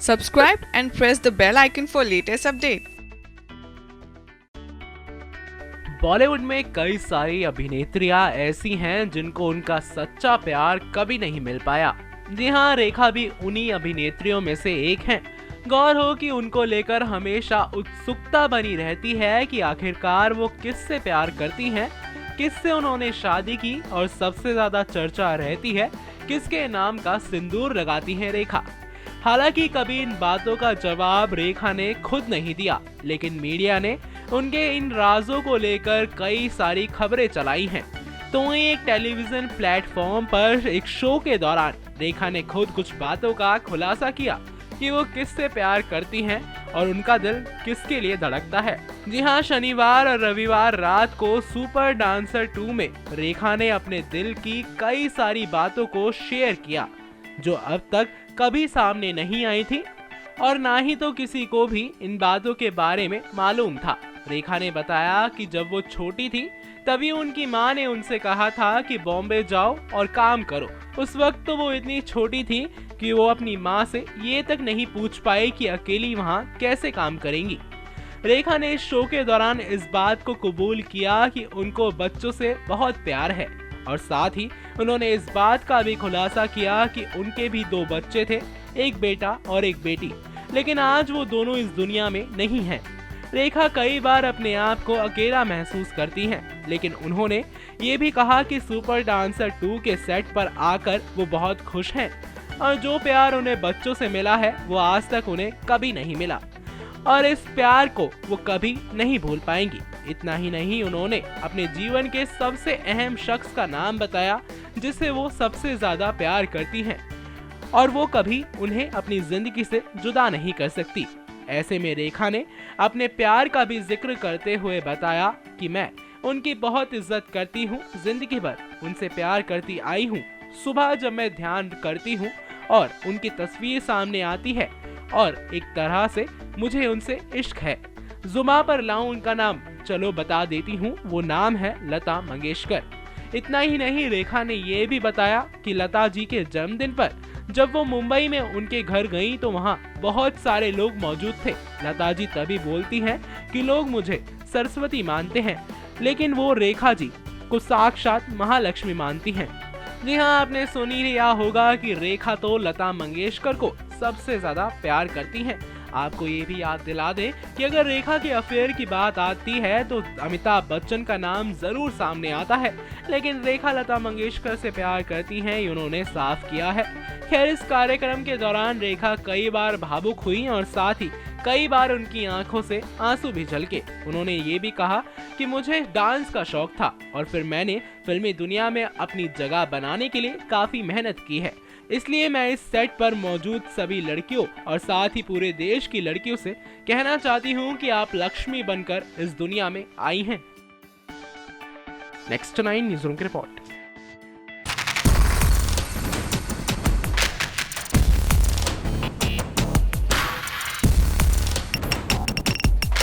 Subscribe and press the bell icon for latest update. Bollywood में कई सारी अभिनेत्रियां ऐसी हैं जिनको उनका सच्चा प्यार कभी नहीं मिल पाया। जी हाँ, रेखा भी उन्हीं अभिनेत्रियों में से एक हैं। गौर हो कि उनको लेकर हमेशा उत्सुकता बनी रहती है कि आखिरकार वो किससे प्यार करती हैं, किससे उन्होंने शादी की और सबसे ज्यादा चर्चा रहती है किसके नाम का सिंदूर लगाती हैं रेखा। हालांकि कभी इन बातों का जवाब रेखा ने खुद नहीं दिया, लेकिन मीडिया ने उनके इन राजों को लेकर कई सारी खबरें चलाई हैं। तो वहीं एक टेलीविजन प्लेटफॉर्म पर एक शो के दौरान रेखा ने खुद कुछ बातों का खुलासा किया कि वो किससे प्यार करती हैं और उनका दिल किसके लिए धड़कता है। जी हाँ, शनिवार और रविवार रात को सुपर डांसर 2 में रेखा ने अपने दिल की कई सारी बातों को शेयर किया जो अब तक कभी सामने नहीं आई थी और ना ही तो किसी को भी इन बातों के बारे में मालूम था। रेखा ने बताया कि जब वो छोटी थी तभी उनकी माँ ने उनसे कहा था कि बॉम्बे जाओ और काम करो। उस वक्त तो वो इतनी छोटी थी कि वो अपनी माँ से ये तक नहीं पूछ पाई कि अकेली वहाँ कैसे काम करेंगी। रेखा ने इस शो के दौरान इस बात को कबूल किया कि उनको बच्चों से बहुत प्यार है और साथ ही उन्होंने इस बात का भी खुलासा किया कि उनके भी 2 बच्चे थे, एक बेटा और एक बेटी, लेकिन आज वो दोनों इस दुनिया में नहीं हैं। रेखा कई बार अपने आप को अकेला महसूस करती हैं, लेकिन उन्होंने ये भी कहा कि सुपर डांसर 2 के सेट पर आकर वो बहुत खुश हैं और जो प्यार उन्हें बच्चों से मिला है वो आज तक उन्हें कभी नहीं मिला और इस प्यार को वो कभी नहीं भूल पाएंगी। इतना ही नहीं, उन्होंने अपने जीवन के सबसे अहम शख्स का नाम बताया जिसे वो सबसे ज्यादा प्यार करती हैं और वो कभी उन्हें अपनी जिंदगी से जुदा नहीं कर सकती। ऐसे में रेखा ने अपने प्यार का भी जिक्र करते हुए बताया कि मैं उनकी बहुत इज्जत करती हूँ, जिंदगी भर उनसे प्यार करती आई हूँ। सुबह जब मैं ध्यान करती हूँ और उनकी तस्वीर सामने आती है और एक तरह से मुझे उनसे इश्क है। जुमा पर लाऊं उनका नाम, चलो बता देती हूँ, वो नाम है लता मंगेशकर। इतना ही नहीं, रेखा ने ये भी बताया कि लता जी के जन्मदिन पर जब वो मुंबई में उनके घर गई तो वहाँ बहुत सारे लोग मौजूद थे। लता जी तभी बोलती हैं कि लोग मुझे सरस्वती मानते हैं, लेकिन वो रेखा जी को साक्षात महालक्ष्मी मानती हैं। जी हाँ, आपने सुन ही लिया होगा कि रेखा तो लता मंगेशकर को सबसे ज्यादा प्यार करती हैं। आपको ये भी याद दिला दें कि अगर रेखा के अफेयर की बात आती है तो अमिताभ बच्चन का नाम जरूर सामने आता है, लेकिन रेखा लता मंगेशकर से प्यार करती हैं ये उन्होंने साफ किया है। खैर, इस कार्यक्रम के दौरान रेखा कई बार भावुक हुई और साथ ही कई बार उनकी आंखों से आंसू भी झलके। उन्होंने ये भी कहा कि मुझे डांस का शौक था और फिर मैंने फिल्मी दुनिया में अपनी जगह बनाने के लिए काफी मेहनत की है, इसलिए मैं इस सेट पर मौजूद सभी लड़कियों और साथ ही पूरे देश की लड़कियों से कहना चाहती हूँ कि आप लक्ष्मी बनकर इस दुनिया में आई हैं। नेक्स्ट 9 न्यूज़ रूम की रिपोर्ट।